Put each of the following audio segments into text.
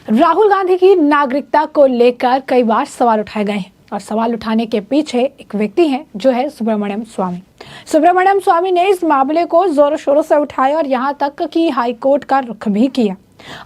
राहुल गांधी की नागरिकता को लेकर कई बार सवाल उठाए गए हैं और सवाल उठाने के पीछे एक व्यक्ति है जो है सुब्रमण्यम स्वामी। सुब्रमण्यम स्वामी ने इस मामले को जोरों शोरों से उठाया और यहां तक कि हाई कोर्ट का रुख भी किया।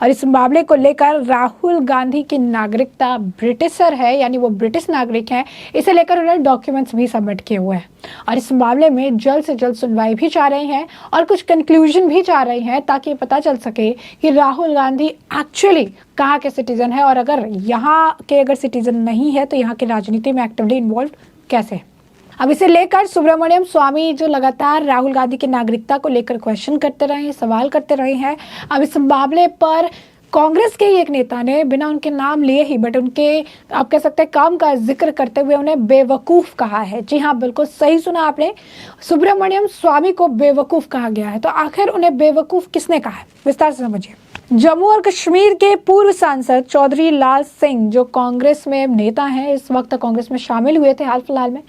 और इस मामले को लेकर राहुल गांधी की नागरिकता ब्रिटिशर है, यानी वो ब्रिटिश नागरिक हैं, इसे लेकर उन्होंने डॉक्यूमेंट्स भी सबमिट किए हुए हैं और इस मामले में जल्द से जल्द सुनवाई भी चाह रहे हैं और कुछ कंक्लूजन भी चाह रहे हैं ताकि पता चल सके कि राहुल गांधी एक्चुअली कहाँ के सिटीजन है और अगर यहाँ के अगर सिटीजन नहीं है तो यहाँ की राजनीति में एक्टिवली इन्वॉल्व कैसे है। अब इसे लेकर सुब्रमण्यम स्वामी जो लगातार राहुल गांधी की नागरिकता को लेकर क्वेश्चन करते रहे हैं, सवाल करते रहे हैं। अब इस मामले पर कांग्रेस के ही एक नेता ने बिना उनके नाम लिए ही बट उनके आप कह सकते हैं काम का जिक्र करते हुए उन्हें बेवकूफ कहा है। जी हाँ, बिल्कुल सही सुना आपने, सुब्रमण्यम स्वामी को बेवकूफ कहा गया है। तो आखिर उन्हें बेवकूफ किसने कहा है, विस्तार से समझिए। जम्मू और कश्मीर के पूर्व सांसद चौधरी लाल सिंह जो कांग्रेस में नेता हैं, इस वक्त कांग्रेस में शामिल हुए थे हाल फिलहाल में।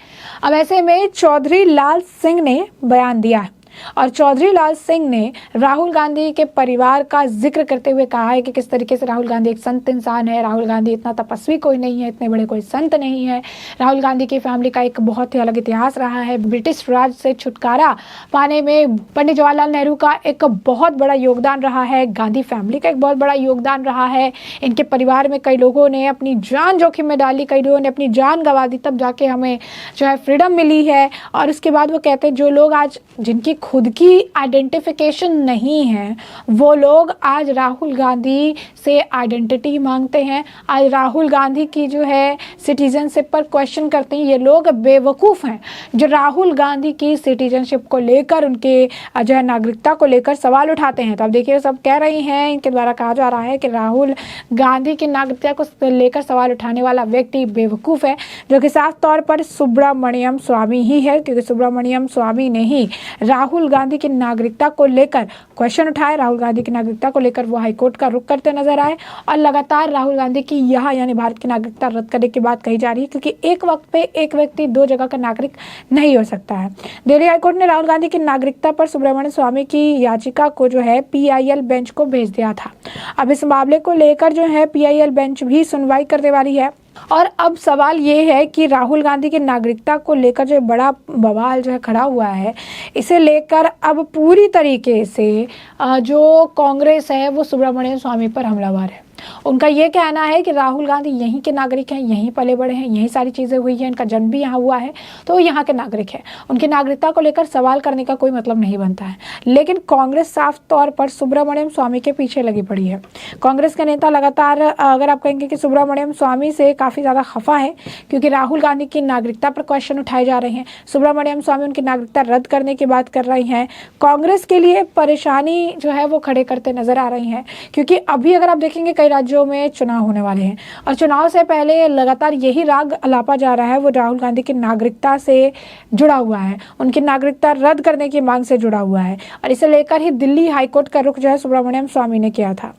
अब ऐसे में चौधरी लाल सिंह ने बयान दिया है और चौधरी लाल सिंह ने राहुल गांधी के परिवार का जिक्र करते हुए कहा है कि किस तरीके से राहुल गांधी एक संत इंसान है, राहुल गांधी इतना तपस्वी कोई नहीं है, इतने बड़े कोई संत नहीं है। राहुल गांधी की फैमिली का एक बहुत ही अलग इतिहास रहा है। ब्रिटिश राज से छुटकारा पाने में पंडित जवाहरलाल नेहरू का एक बहुत बड़ा योगदान रहा है, गांधी फैमिली का एक बहुत बड़ा योगदान रहा है। इनके परिवार में कई लोगों ने अपनी जान जोखिम में डाली, कई लोगों ने अपनी जान गंवा दी, तब जाके हमें जो है फ्रीडम मिली है। और उसके बाद वो कहते हैं जो लोग आज जिनकी खुद की आइडेंटिफिकेशन नहीं है वो लोग आज राहुल गांधी से आइडेंटिटी मांगते हैं, आज राहुल गांधी की जो है सिटीजनशिप पर क्वेश्चन करते हैं। ये लोग बेवकूफ़ हैं जो राहुल गांधी की सिटीजनशिप को लेकर, उनके जो है नागरिकता को लेकर सवाल उठाते हैं। तो अब देखिए, सब कह रही हैं, इनके द्वारा कहा जा रहा है कि राहुल गांधी की नागरिकता को लेकर सवाल उठाने वाला व्यक्ति बेवकूफ़ है, जो कि साफ तौर पर सुब्रमण्यम स्वामी ही है, क्योंकि सुब्रमण्यम स्वामी ने ही राहुल गांधी की नागरिकता को लेकर क्वेश्चन उठाए। राहुल गांधी की नागरिकता को लेकर वो हाईकोर्ट का रुख करते नजर आए और लगातार राहुल गांधी की यहाँ यानी भारत की नागरिकता रद्द करने की बात कही जा रही है, क्योंकि एक वक्त पे एक व्यक्ति दो जगह का नागरिक नहीं हो सकता है। दिल्ली हाईकोर्ट ने राहुल गांधी की नागरिकता पर सुब्रमण्यम स्वामी की याचिका को जो है PIL बेंच को भेज दिया था। अब इस मामले को लेकर जो है PIL बेंच भी सुनवाई करने वाली है और अब सवाल ये है कि राहुल गांधी की नागरिकता को लेकर जो बड़ा बवाल जो है खड़ा हुआ है, इसे लेकर अब पूरी तरीके से जो कांग्रेस है वो सुब्रमण्यम स्वामी पर हमलावर है। उनका ये कहना है कि राहुल गांधी यहीं के नागरिक हैं, यहीं पले बड़े हैं, यही सारी चीज़ें हुई हैं, इनका जन्म भी यहाँ हुआ है, तो यहाँ के नागरिक हैं। उनकी नागरिकता को लेकर सवाल करने का कोई मतलब नहीं बनता है। लेकिन कांग्रेस साफ तौर पर सुब्रमण्यम स्वामी के पीछे लगी पड़ी है। कांग्रेस के नेता लगातार अगर आप कहेंगे कि सुब्रमण्यम स्वामी से काफ़ी ज़्यादा खफा है, क्योंकि राहुल गांधी की नागरिकता पर क्वेश्चन उठाए जा रहे हैं। सुब्रमण्यम स्वामी उनकी नागरिकता रद्द करने की बात कर रही हैं। कांग्रेस के लिए परेशानी जो है वो खड़े करते नजर आ रही हैं, क्योंकि अभी अगर आप देखेंगे कई राज्यों में चुनाव होने वाले हैं और चुनाव से पहले लगातार यही राग अलापा जा रहा है, वो राहुल गांधी की नागरिकता से जुड़ा हुआ है, उनकी नागरिकता रद्द करने की मांग से जुड़ा हुआ है। और इसे लेकर ही दिल्ली हाईकोर्ट का रुख जो है सुब्रमण्यम स्वामी ने किया था।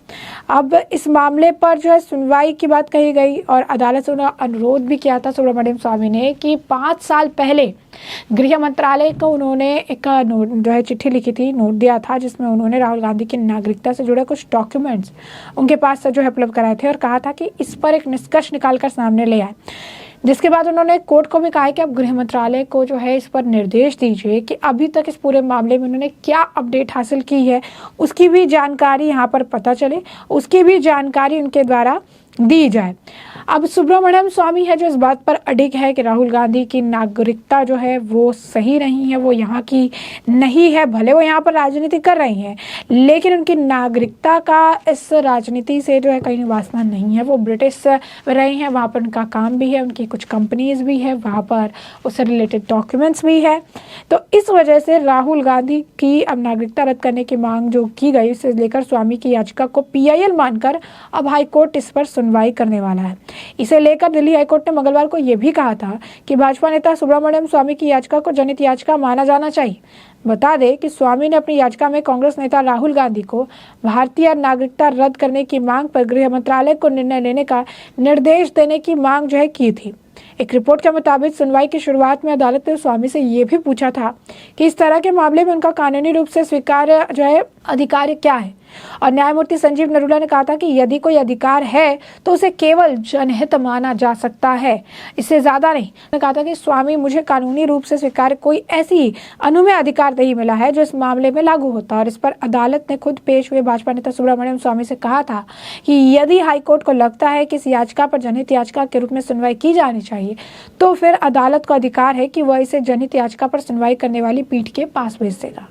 अब इस मामले पर जो है सुनवाई की बात कही गई और अदालत से अनुरोध भी किया था सुब्रमण्यम स्वामी ने कि 5 साल पहले गृह मंत्रालय को उन्होंने एक जो है चिट्ठी लिखी थी, नोट दिया था, जिसमें उन्होंने राहुल गांधी की नागरिकता से जुड़े कुछ डॉक्यूमेंट्स उनके पास से जो है उपलब्ध कराए थे और कहा था कि इस पर एक निष्कर्ष निकालकर सामने ले आए। जिसके बाद उन्होंने कोर्ट को भी कहा है कि अब गृह मंत्रालय को जो है इस पर निर्देश दीजिए कि अभी तक इस पूरे मामले में उन्होंने क्या अपडेट हासिल की है, उसकी भी जानकारी यहाँ पर पता चले, उसकी भी जानकारी उनके द्वारा दी जाए। अब सुब्रमण्यम स्वामी है जो इस बात पर अडिग है कि राहुल गांधी की नागरिकता जो है वो सही नहीं है, वो यहाँ की नहीं है। भले वो यहाँ पर राजनीति कर रही हैं, लेकिन उनकी नागरिकता का इस राजनीति से जो है कहीं वास्ता नहीं है। वो ब्रिटिश रही हैं, वहाँ पर उनका काम भी है, उनकी कुछ कंपनीज भी है, वहाँ पर उससे रिलेटेड डॉक्यूमेंट्स भी है। तो इस वजह से राहुल गांधी की अब नागरिकता रद्द करने की मांग जो की गई, इसे लेकर स्वामी की याचिका को PIL मानकर अब हाईकोर्ट इस पर सुनवाई करने वाला है। इसे लेकर दिल्ली हाईकोर्ट ने मंगलवार को यह भी कहा था कि भाजपा नेता सुब्रमण्यम स्वामी की याचिका को जनहित याचिका माना जाना चाहिए। बता दें कि स्वामी ने अपनी याचिका में कांग्रेस नेता राहुल गांधी को भारतीय नागरिकता रद्द करने की मांग पर गृह मंत्रालय को निर्णय लेने का निर्देश देने की मांग जो है की थी। एक रिपोर्ट के मुताबिक सुनवाई की शुरुआत में अदालत ने स्वामी से ये भी पूछा था कि इस तरह के मामले में उनका कानूनी रूप से स्वीकार्य जो है अधिकार क्या है। और न्यायमूर्ति संजीव नरूला ने कहा था कि यदि कोई अधिकार है तो उसे केवल जनहित माना जा सकता है, इससे ज्यादा नहीं। उन्होंने कहा था कि स्वामी, मुझे कानूनी रूप से स्वीकार कोई ऐसी अनुमेय अधिकार नहीं मिला है जो इस मामले में लागू होता। और इस पर अदालत ने खुद पेश हुए भाजपा नेता सुब्रमण्यम स्वामी से कहा था कि यदि हाईकोर्ट को लगता है कि इस याचिका पर जनहित याचिका के रूप में सुनवाई की जानी चाहिए तो फिर अदालत को अधिकार है कि वह इसे जनहित याचिका पर सुनवाई करने वाली पीठ के पास भेज देगा।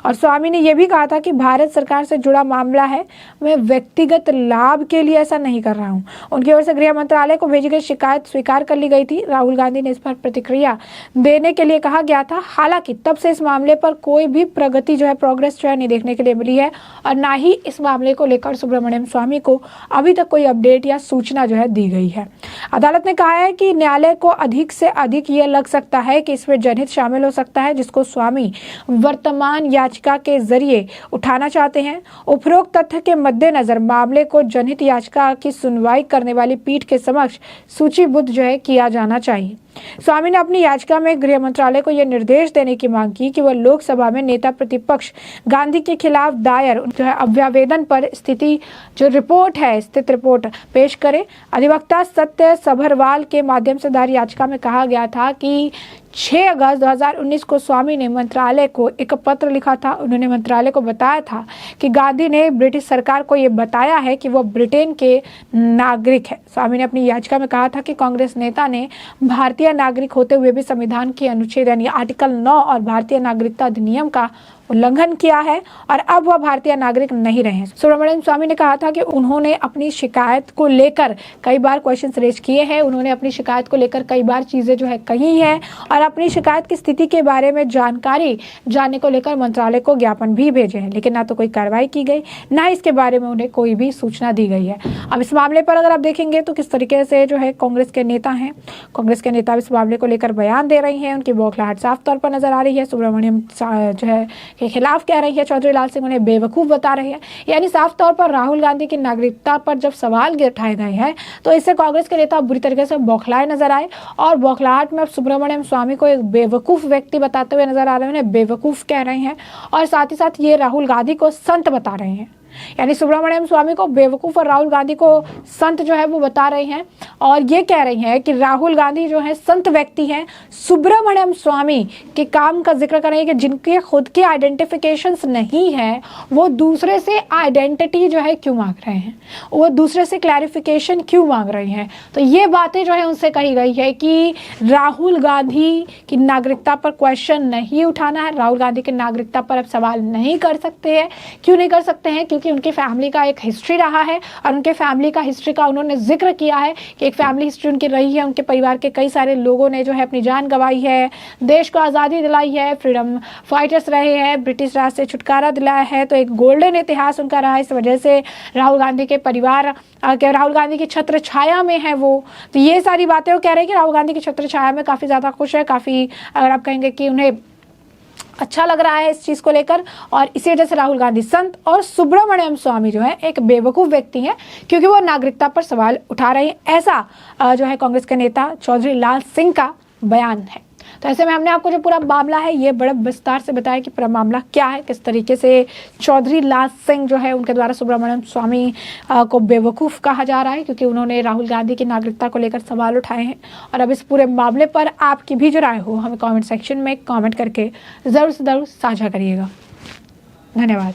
और स्वामी ने यह भी कहा था कि भारत सरकार से जुड़ा मामला है, मैं व्यक्तिगत लाभ के लिए ऐसा नहीं कर रहा हूं। उनकी ओर से गृह मंत्रालय को भेजी गई शिकायत स्वीकार कर ली गई थी। राहुल गांधी ने इस पर प्रतिक्रिया देने के लिए कहा गया था। हालांकि तब से इस मामले पर कोई भी प्रगति प्रोग्रेस नहीं देखने के लिए मिली है और ना ही इस मामले को लेकर सुब्रमण्यम स्वामी को अभी तक कोई अपडेट या सूचना दी गई है। अदालत ने कहा है कि न्यायालय को अधिक से अधिक ये लग सकता है कि इसमें जनहित शामिल हो सकता है जिसको स्वामी वर्तमान याचिका के जरिए उठाना चाहते हैं। उपरोक्त तथ्य के मद्देनजर मामले को जनहित याचिका की सुनवाई करने वाली पीठ के समक्ष सूचीबद्ध किया जाना चाहिए। स्वामी ने अपनी याचिका में गृह मंत्रालय को यह निर्देश देने की मांग की कि वह लोकसभा में नेता प्रतिपक्ष गांधी के खिलाफ दायर अभ्यावेदन पर स्थित रिपोर्ट पेश करे। अधिवक्ता सत्य सभरवाल के माध्यम से दायर याचिका में कहा गया था कि 6 अगस्त 2019 को स्वामी ने मंत्रालय को एक पत्र लिखा था। उन्होंने मंत्रालय को बताया था कि गांधी ने ब्रिटिश सरकार को यह बताया है कि वह ब्रिटेन के नागरिक है। स्वामी ने अपनी याचिका में कहा था कि कांग्रेस नेता ने भारतीय नागरिक होते हुए भी संविधान के अनुच्छेद यानी आर्टिकल 9 और भारतीय नागरिकता अधिनियम का उल्लंघन किया है और अब वह भारतीय नागरिक नहीं रहे। सुब्रमण्यम स्वामी ने कहा था कि उन्होंने अपनी शिकायत को लेकर कई बार क्वेश्चंस रेज किए हैं। उन्होंने अपनी शिकायत को लेकर कई बार चीजें कही है और अपनी शिकायत की स्थिति के बारे में जानकारी जानने को लेकर मंत्रालय को ज्ञापन भी भेजे हैं, लेकिन ना तो कोई कार्रवाई की गई, ना इसके बारे में उन्हें कोई भी सूचना दी गई है। अब इस मामले पर अगर आप देखेंगे तो किस तरीके से कांग्रेस के नेता हैं, कांग्रेस के नेता इस मामले को लेकर बयान दे रही हैं। उनकी बौखलाहट साफ तौर पर नजर आ रही है। सुब्रमण्यम के खिलाफ कह रही है, चौधरी लाल सिंह उन्हें बेवकूफ बता रहे हैं। यानी साफ तौर पर राहुल गांधी की नागरिकता पर जब सवाल उठाए गए हैं तो इससे कांग्रेस के नेता बुरी तरीके से बौखलाए नजर आए और बौखलाहट में अब सुब्रमण्यम स्वामी को एक बेवकूफ व्यक्ति बताते हुए नजर आ रहे हैं, उन्हें बेवकूफ कह रहे हैं और साथ ही साथ ये राहुल गांधी को संत बता रहे हैं। यानी सुब्रमण्यम स्वामी को बेवकूफ और राहुल गांधी को संत वो बता रहे हैं और ये कह रही हैं कि राहुल गांधी संत व्यक्ति हैं। सुब्रमण्यम स्वामी के काम का जिक्र कर रहे हैं कि जिनके खुद के आइडेंटिफिकेशंस नहीं है वो दूसरे से आइडेंटिटी क्यों मांग रहे हैं, वो दूसरे से क्लैरिफिकेशन क्यों मांग रहे हैं। तो ये बातें उनसे कही गई है कि राहुल गांधी की नागरिकता पर क्वेश्चन नहीं उठाना है, राहुल गांधी की नागरिकता पर अब सवाल नहीं कर सकते हैं। क्यों नहीं कर सकते हैं? क्योंकि उनकी फैमिली का एक हिस्ट्री रहा है और उनके फैमिली का हिस्ट्री का उन्होंने जिक्र किया है कि एक फैमिली हिस्ट्री उनकी रही है। उनके परिवार के कई सारे लोगों ने अपनी जान गंवाई है, देश को आज़ादी दिलाई है, फ्रीडम फाइटर्स रहे हैं, ब्रिटिश राज से छुटकारा दिलाया है। तो एक गोल्डन इतिहास उनका रहा है। इस वजह से राहुल गांधी के परिवार राहुल गांधी की छत्र छाया में है वो। तो ये सारी बातें वो कह रहे हैं कि राहुल गांधी की छत्र छाया में काफ़ी ज़्यादा खुश है, काफ़ी अगर आप कहेंगे कि उन्हें अच्छा लग रहा है इस चीज़ को लेकर। और इसी वजह से राहुल गांधी संत और सुब्रमण्यम स्वामी एक बेवकूफ़ व्यक्ति हैं क्योंकि वो नागरिकता पर सवाल उठा रहे हैं। ऐसा कांग्रेस के नेता चौधरी लाल सिंह का बयान है। तो ऐसे में हमने आपको जो पूरा मामला है ये बड़े विस्तार से बताया कि पूरा मामला क्या है, किस तरीके से चौधरी लाल सिंह उनके द्वारा सुब्रमण्यम स्वामी को बेवकूफ़ कहा जा रहा है क्योंकि उन्होंने राहुल गांधी की नागरिकता को लेकर सवाल उठाए हैं। और अब इस पूरे मामले पर आपकी भी जो राय हो हमें कमेंट सेक्शन में कमेंट करके ज़रूर से ज़रूर साझा करिएगा। धन्यवाद।